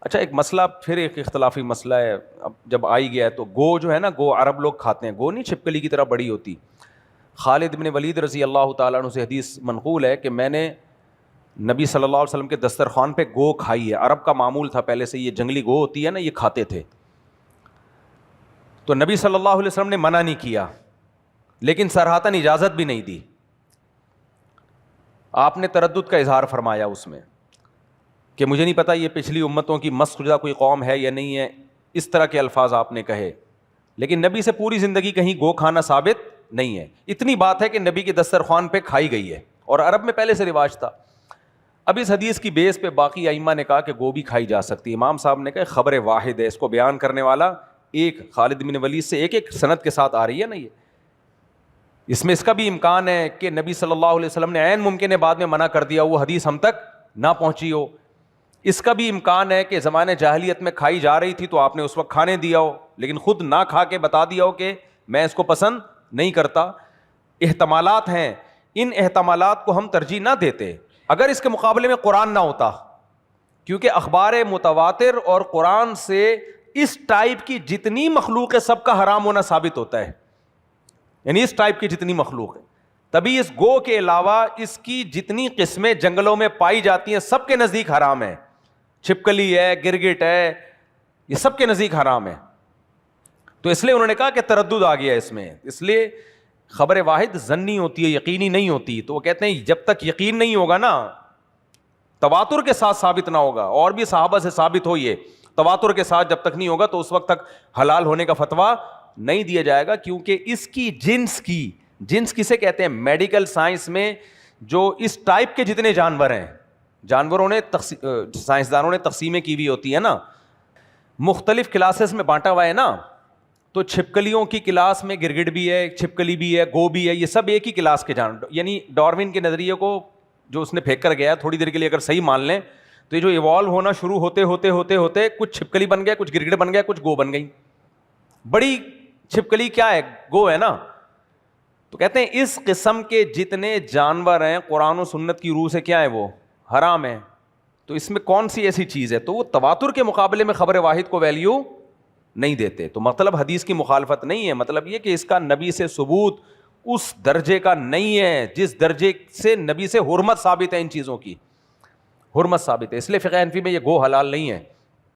اچھا ایک مسئلہ پھر ایک اختلافی مسئلہ ہے اب جب آئی گیا ہے تو گو جو ہے نا، گو عرب لوگ کھاتے ہیں، گو نہیں چھپکلی کی طرح بڑی ہوتی. خالد بن ولید رضی اللہ تعالیٰ عنہ سے حدیث منقول ہے کہ میں نے نبی صلی اللہ علیہ وسلم کے دسترخوان پہ گو کھائی ہے. عرب کا معمول تھا پہلے سے، یہ جنگلی گو ہوتی ہے نا، یہ کھاتے تھے. تو نبی صلی اللہ علیہ وسلم نے منع نہیں کیا لیکن صراحتاً اجازت بھی نہیں دی. آپ نے تردد کا اظہار فرمایا اس میں کہ مجھے نہیں پتا یہ پچھلی امتوں کی مسخ شدہ کوئی قوم ہے یا نہیں ہے، اس طرح کے الفاظ آپ نے کہے. لیکن نبی سے پوری زندگی کہیں گو کھانا ثابت نہیں ہے. اتنی بات ہے کہ نبی کے دسترخوان پہ کھائی گئی ہے اور عرب میں پہلے سے رواج تھا. اب اس حدیث کی بیس پہ باقی ائمہ نے کہا کہ گو بھی کھائی جا سکتی ہے. امام صاحب نے کہا خبر واحد ہے، اس کو بیان کرنے والا ایک خالد بن ولید سے ایک سند کے ساتھ آ رہی ہے نا. یہ اس میں اس کا بھی امکان ہے کہ نبی صلی اللہ علیہ وسلم نے عین ممکن ہے بعد میں منع کر دیا، وہ حدیث ہم تک نہ پہنچی ہو. اس کا بھی امکان ہے کہ زمانے جاہلیت میں کھائی جا رہی تھی تو آپ نے اس وقت کھانے دیا ہو لیکن خود نہ کھا کے بتا دیا ہو کہ میں اس کو پسند نہیں کرتا. احتمالات ہیں، ان احتمالات کو ہم ترجیح نہ دیتے اگر اس کے مقابلے میں قرآن نہ ہوتا، کیونکہ اخبار متواتر اور قرآن سے اس ٹائپ کی جتنی مخلوق ہے سب کا حرام ہونا ثابت ہوتا ہے. یعنی اس ٹائپ کی جتنی مخلوق ہے، تبھی اس گو کے علاوہ اس کی جتنی قسمیں جنگلوں میں پائی جاتی ہیں سب کے نزدیک حرام ہے. چھپکلی ہے، گرگٹ ہے، یہ سب کے نزدیک حرام ہے. تو اس لیے انہوں نے کہا کہ تردد آ گیا اس میں، اس لیے خبر واحد ظنی ہوتی ہے، یقینی نہیں ہوتی. تو وہ کہتے ہیں جب تک یقین نہیں ہوگا نا، تواتر کے ساتھ ثابت نہ ہوگا، اور بھی صحابہ سے ثابت ہو، یہ تواتر کے ساتھ جب تک نہیں ہوگا تو اس وقت تک حلال ہونے کا فتویٰ نہیں دیا جائے گا. کیونکہ اس کی جنس کسے کہتے ہیں؟ میڈیکل سائنس میں جو اس ٹائپ کے جتنے جانور ہیں، جانوروں نے سائنسدانوں نے تقسیمیں کی ہوئی ہوتی ہیں نا، مختلف کلاسز میں بانٹا ہوا ہے نا. تو چھپکلیوں کی کلاس میں گرگٹ بھی ہے، چھپکلی بھی ہے، گو بھی ہے، یہ سب ایک ہی کلاس کے جانور. یعنی ڈاروین کے نظریے کو جو اس نے پھینک کر گیا تھوڑی دیر کے لیے اگر صحیح مان لیں تو یہ جو ایوالو ہونا شروع ہوتے ہوتے ہوتے ہوتے کچھ چھپکلی بن گیا، کچھ گرگٹ بن گیا، کچھ گو بن گئی. بڑی چھپکلی کیا ہے؟ گو ہے نا. تو کہتے ہیں اس قسم کے جتنے جانور ہیں قرآن و سنت کی روح سے کیا ہے؟ وہ حرام ہے. تو اس میں کون سی ایسی چیز ہے؟ تو وہ تواتر کے مقابلے میں خبر واحد کو ویلیو نہیں دیتے. تو مطلب حدیث کی مخالفت نہیں ہے، مطلب یہ کہ اس کا نبی سے ثبوت اس درجے کا نہیں ہے جس درجے سے نبی سے حرمت ثابت ہے. ان چیزوں کی حرمت ثابت ہے، اس لیے فقہ حنفی میں یہ گو حلال نہیں ہے.